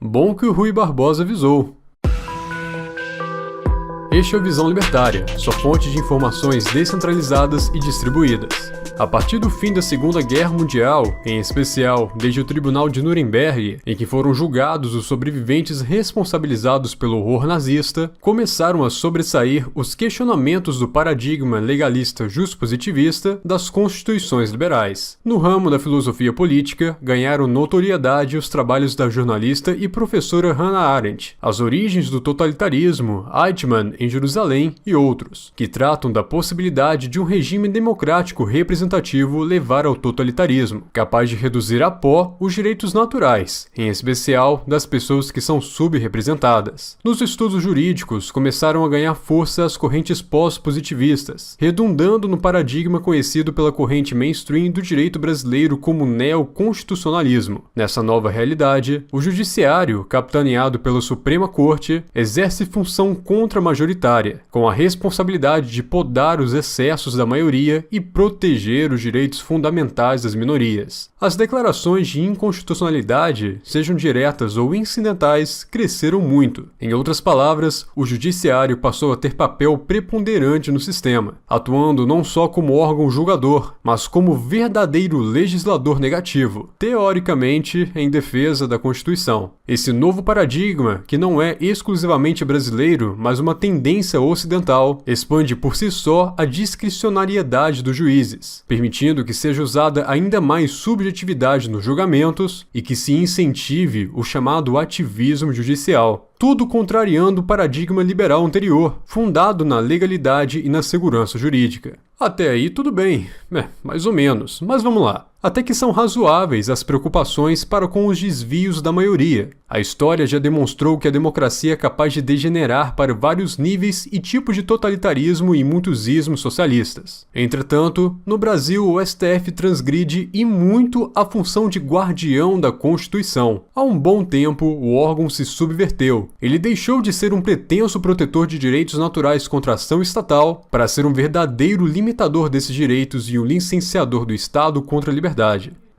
Bom que o Rui Barbosa avisou. Este é o Visão Libertária, sua fonte de informações descentralizadas e distribuídas. A partir do fim da Segunda Guerra Mundial, em especial desde o Tribunal de Nuremberg, em que foram julgados os sobreviventes responsabilizados pelo horror nazista, começaram a sobressair os questionamentos do paradigma legalista justpositivista das constituições liberais. No ramo da filosofia política, ganharam notoriedade os trabalhos da jornalista e professora Hannah Arendt, As Origens do Totalitarismo, Eichmann em Jerusalém e outros, que tratam da possibilidade de um regime democrático representativo levar ao totalitarismo, capaz de reduzir a pó os direitos naturais, em especial das pessoas que são subrepresentadas. Nos estudos jurídicos, começaram a ganhar força as correntes pós-positivistas, redundando no paradigma conhecido pela corrente mainstream do direito brasileiro como neoconstitucionalismo. Nessa nova realidade, o judiciário, capitaneado pela Suprema Corte, exerce função contra-majoritária, com a responsabilidade de podar os excessos da maioria e proteger os direitos fundamentais das minorias. As declarações de inconstitucionalidade, sejam diretas ou incidentais, cresceram muito. Em outras palavras, o judiciário passou a ter papel preponderante no sistema, atuando não só como órgão julgador, mas como verdadeiro legislador negativo, teoricamente em defesa da Constituição. Esse novo paradigma, que não é exclusivamente brasileiro, mas uma tendência ocidental, expande por si só a discricionariedade dos juízes, permitindo que seja usada ainda mais subjetividade nos julgamentos e que se incentive o chamado ativismo judicial, tudo contrariando o paradigma liberal anterior, fundado na legalidade e na segurança jurídica. Até aí tudo bem, mais ou menos, mas vamos lá. Até que são razoáveis as preocupações para com os desvios da maioria. A história já demonstrou que a democracia é capaz de degenerar para vários níveis e tipos de totalitarismo e muitos ismos socialistas. Entretanto, no Brasil o STF transgride e muito a função de guardião da Constituição. Há um bom tempo o órgão se subverteu. Ele deixou de ser um pretenso protetor de direitos naturais contra a ação estatal para ser um verdadeiro limitador desses direitos e um licenciador do Estado contra a liberdade.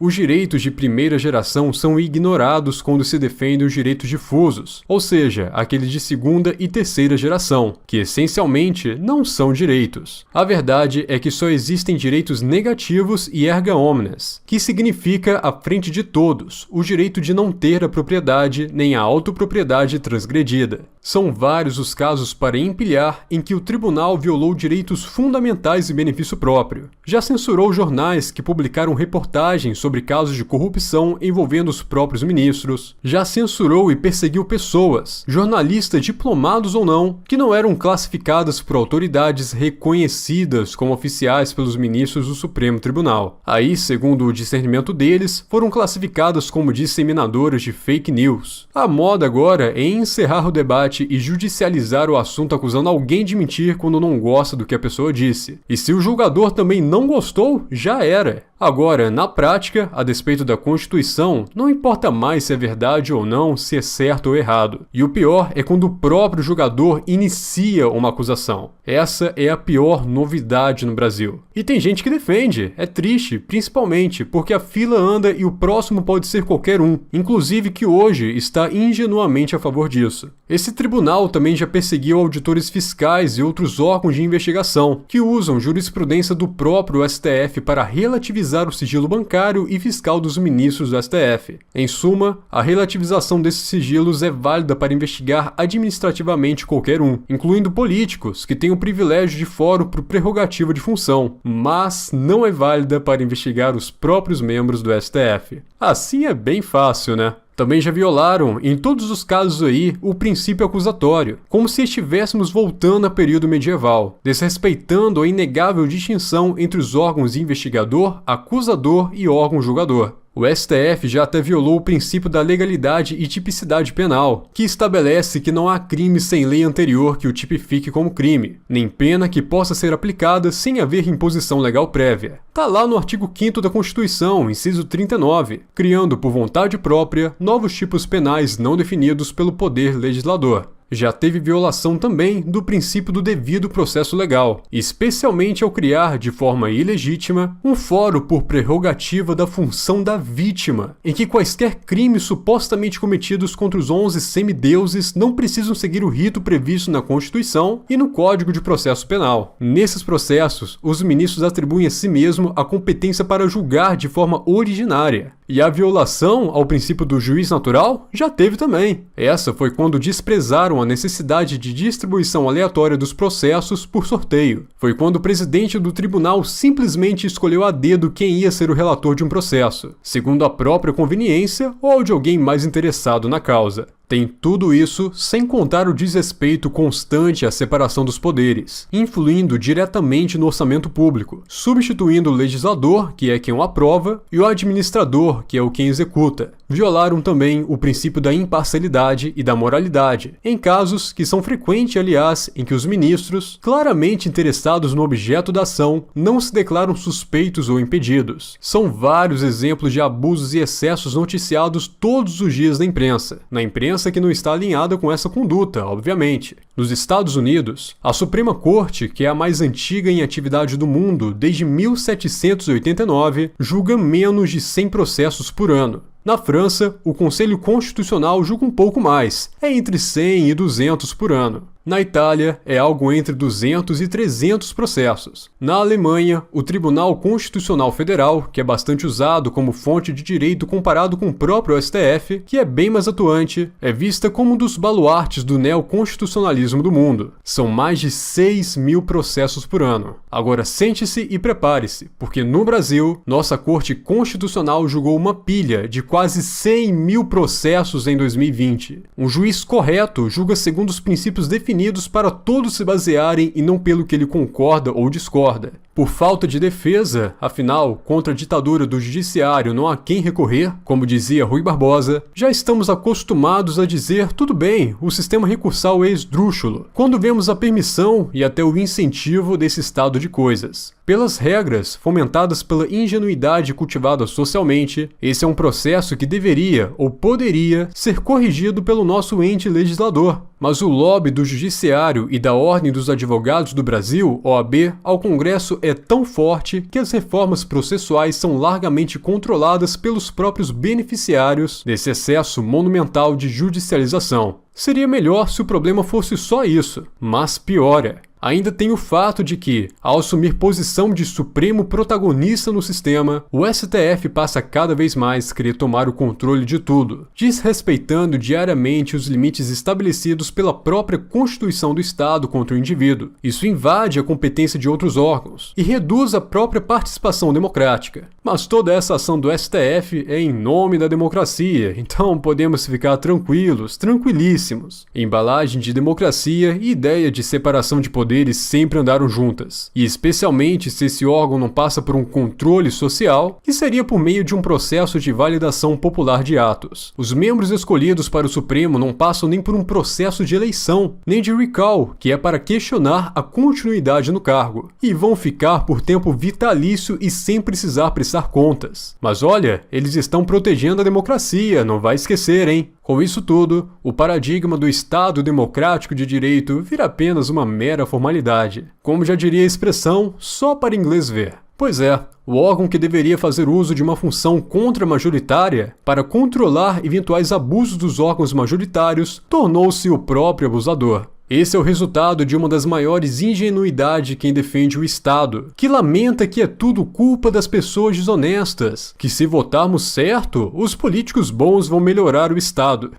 Os direitos de primeira geração são ignorados quando se defendem os direitos difusos, ou seja, aqueles de segunda e terceira geração, que essencialmente não são direitos. A verdade é que só existem direitos negativos e erga omnes, que significa à frente de todos, o direito de não ter a propriedade nem a autopropriedade transgredida. São vários os casos para empilhar em que o tribunal violou direitos fundamentais e benefício próprio. Já censurou jornais que publicaram reportagens sobre casos de corrupção envolvendo os próprios ministros. Já censurou e perseguiu pessoas, jornalistas diplomados ou não, que não eram classificadas por autoridades reconhecidas como oficiais pelos ministros do Supremo Tribunal. Aí, segundo o discernimento deles, foram classificadas como disseminadoras de fake news. A moda agora é encerrar o debate e judicializar o assunto acusando alguém de mentir quando não gosta do que a pessoa disse. E se o julgador também não gostou, já era. Agora, na prática, a despeito da Constituição, não importa mais se é verdade ou não, se é certo ou errado. E o pior é quando o próprio julgador inicia uma acusação. Essa é a pior novidade no Brasil. E tem gente que defende. É triste, principalmente porque a fila anda e o próximo pode ser qualquer um, inclusive que hoje está ingenuamente a favor disso. Esse tribunal também já perseguiu auditores fiscais e outros órgãos de investigação, que usam jurisprudência do próprio STF para relativizar o sigilo bancário e fiscal dos ministros do STF. Em suma, a relativização desses sigilos é válida para investigar administrativamente qualquer um, incluindo políticos, que têm o privilégio de foro por prerrogativa de função, mas não é válida para investigar os próprios membros do STF. Assim é bem fácil, né? Também já violaram, em todos os casos aí, o princípio acusatório, como se estivéssemos voltando a período medieval, desrespeitando a inegável distinção entre os órgãos investigador, acusador e órgão julgador. O STF já até violou o princípio da legalidade e tipicidade penal, que estabelece que não há crime sem lei anterior que o tipifique como crime, nem pena que possa ser aplicada sem haver imposição legal prévia. Tá lá no artigo 5º da Constituição, inciso 39, criando por vontade própria novos tipos penais não definidos pelo poder legislador. já teve violação também do princípio do devido processo legal, especialmente ao criar, de forma ilegítima, um fórum por prerrogativa da função da vítima, em que quaisquer crimes supostamente cometidos contra os 11 semideuses não precisam seguir o rito previsto na Constituição e no Código de Processo Penal. Nesses processos, os ministros atribuem a si mesmo a competência para julgar de forma originária. E a violação ao princípio do juiz natural já teve também. Essa foi quando desprezaram a necessidade de distribuição aleatória dos processos por sorteio. Foi quando o presidente do tribunal simplesmente escolheu a dedo quem ia ser o relator de um processo, segundo a própria conveniência ou de alguém mais interessado na causa. Tem tudo isso sem contar o desrespeito constante à separação dos poderes, influindo diretamente no orçamento público, substituindo o legislador, que é quem o aprova, e o administrador, que é o quem executa. Violaram também o princípio da imparcialidade e da moralidade, em casos que são frequentes, aliás, em que os ministros, claramente interessados no objeto da ação, não se declaram suspeitos ou impedidos. São vários exemplos de abusos e excessos noticiados todos os dias na imprensa que não está alinhada com essa conduta, obviamente. Nos Estados Unidos, a Suprema Corte, que é a mais antiga em atividade do mundo desde 1789, julga menos de 100 processos por ano. Na França, o Conselho Constitucional julga um pouco mais, é entre 100 e 200 por ano. Na Itália, é algo entre 200 e 300 processos. Na Alemanha, o Tribunal Constitucional Federal, que é bastante usado como fonte de direito comparado com o próprio STF, que é bem mais atuante, é vista como um dos baluartes do neoconstitucionalismo do mundo. São mais de 6.000 processos por ano. Agora sente-se e prepare-se, porque no Brasil, nossa Corte Constitucional julgou uma pilha de quase 100.000 processos em 2020. Um juiz correto julga segundo os princípios definidos para todos se basearem e não pelo que ele concorda ou discorda. Por falta de defesa, afinal, contra a ditadura do judiciário não há quem recorrer, como dizia Rui Barbosa, já estamos acostumados a dizer tudo bem, o sistema recursal é esdrúxulo, quando vemos a permissão e até o incentivo desse estado de coisas. Pelas regras, fomentadas pela ingenuidade cultivada socialmente, esse é um processo que deveria ou poderia ser corrigido pelo nosso ente legislador. Mas o lobby do Judiciário e da Ordem dos Advogados do Brasil, OAB, ao Congresso é tão forte que as reformas processuais são largamente controladas pelos próprios beneficiários desse excesso monumental de judicialização. Seria melhor se o problema fosse só isso, mas piora. Ainda tem o fato de que, ao assumir posição de supremo protagonista no sistema, o STF passa cada vez mais a querer tomar o controle de tudo, desrespeitando diariamente os limites estabelecidos pela própria Constituição do Estado contra o indivíduo. Isso invade a competência de outros órgãos e reduz a própria participação democrática. Mas toda essa ação do STF é em nome da democracia, então podemos ficar tranquilos, tranquilíssimos. Embalagem de democracia e ideia de separação de poderes sempre andaram juntas, e especialmente se esse órgão não passa por um controle social, que seria por meio de um processo de validação popular de atos. Os membros escolhidos para o Supremo não passam nem por um processo de eleição, nem de recall, que é para questionar a continuidade no cargo, e vão ficar por tempo vitalício e sem precisar prestar contas. Mas olha, eles estão protegendo a democracia, não vai esquecer, hein? Com isso tudo, o paradigma do Estado democrático de direito vira apenas uma mera formalidade. Como já diria a expressão, só para inglês ver. Pois é, o órgão que deveria fazer uso de uma função contra-majoritária para controlar eventuais abusos dos órgãos majoritários tornou-se o próprio abusador. Esse é o resultado de uma das maiores ingenuidades de quem defende o Estado, que lamenta que é tudo culpa das pessoas desonestas, que se votarmos certo, os políticos bons vão melhorar o Estado.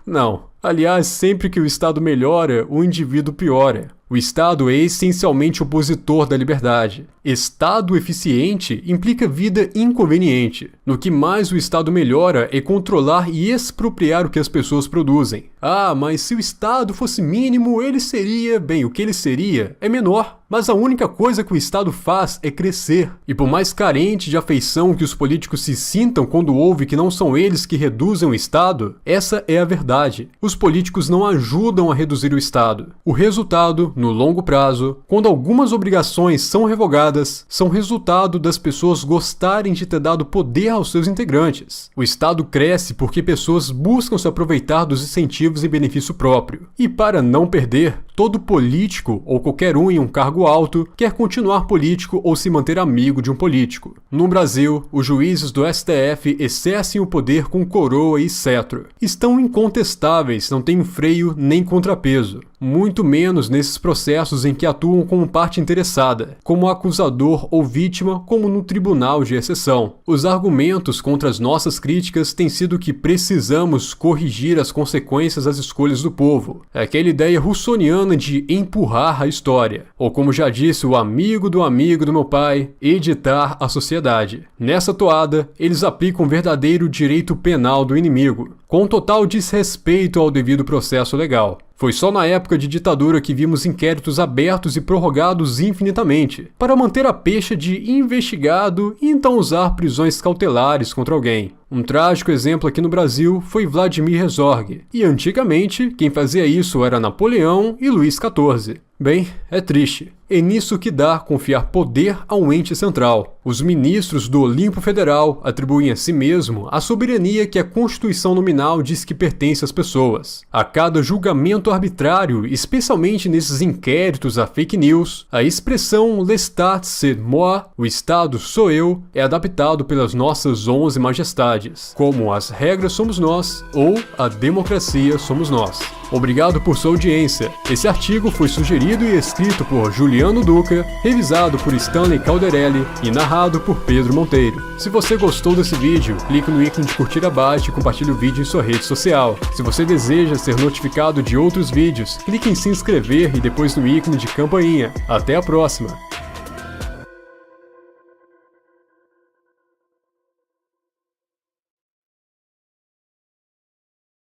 Não. Aliás, sempre que o Estado melhora, o indivíduo piora. O Estado é essencialmente opositor da liberdade. Estado eficiente implica vida inconveniente. No que mais o Estado melhora é controlar e expropriar o que as pessoas produzem. Ah, mas se o Estado fosse mínimo, ele seria... Bem, o que ele seria é menor. mas a única coisa que o Estado faz é crescer. E por mais carente de afeição que os políticos se sintam quando ouve que não são eles que reduzem o Estado, essa é a verdade. Os políticos não ajudam a reduzir o Estado. O resultado, no longo prazo, quando algumas obrigações são revogadas, são resultado das pessoas gostarem de ter dado poder aos seus integrantes. O Estado cresce porque pessoas buscam se aproveitar dos incentivos em benefício próprio. E para não perder, todo político ou qualquer um em um cargo alto quer continuar político ou se manter amigo de um político. No Brasil, os juízes do STF exercem o poder com coroa e cetro. Estão incontestáveis, não têm freio nem contrapeso. Muito menos nesses processos em que atuam como parte interessada, como acusador ou vítima, como no tribunal de exceção. Os argumentos contra as nossas críticas têm sido que precisamos corrigir as consequências das escolhas do povo. É aquela ideia russoniana de empurrar a história, ou como já disse o amigo do meu pai, editar a sociedade. Nessa toada, eles aplicam o verdadeiro direito penal do inimigo, com total desrespeito ao devido processo legal. Foi só na época de ditadura que vimos inquéritos abertos e prorrogados infinitamente, para manter a pecha de investigado e então usar prisões cautelares contra alguém. Um trágico exemplo aqui no Brasil foi Vladimir Herzog, e antigamente quem fazia isso era Napoleão e Luís XIV. Bem, é triste. É nisso que dá confiar poder a um ente central. Os ministros do Olimpo Federal atribuem a si mesmo a soberania que a Constituição nominal diz que pertence às pessoas. A cada julgamento arbitrário, especialmente nesses inquéritos a fake news, a expressão L'État c'est moi, o Estado sou eu, é adaptado pelas nossas 11 majestades, como as regras somos nós ou a democracia somos nós. Obrigado por sua audiência. Esse artigo foi sugerido e escrito por Juliano Duca, revisado por Stanley Calderelli e narrado por Pedro Monteiro. Se você gostou desse vídeo, clique no ícone de curtir abaixo e compartilhe o vídeo em sua rede social. Se você deseja ser notificado de outros vídeos, clique em se inscrever e depois no ícone de campainha. Até a próxima!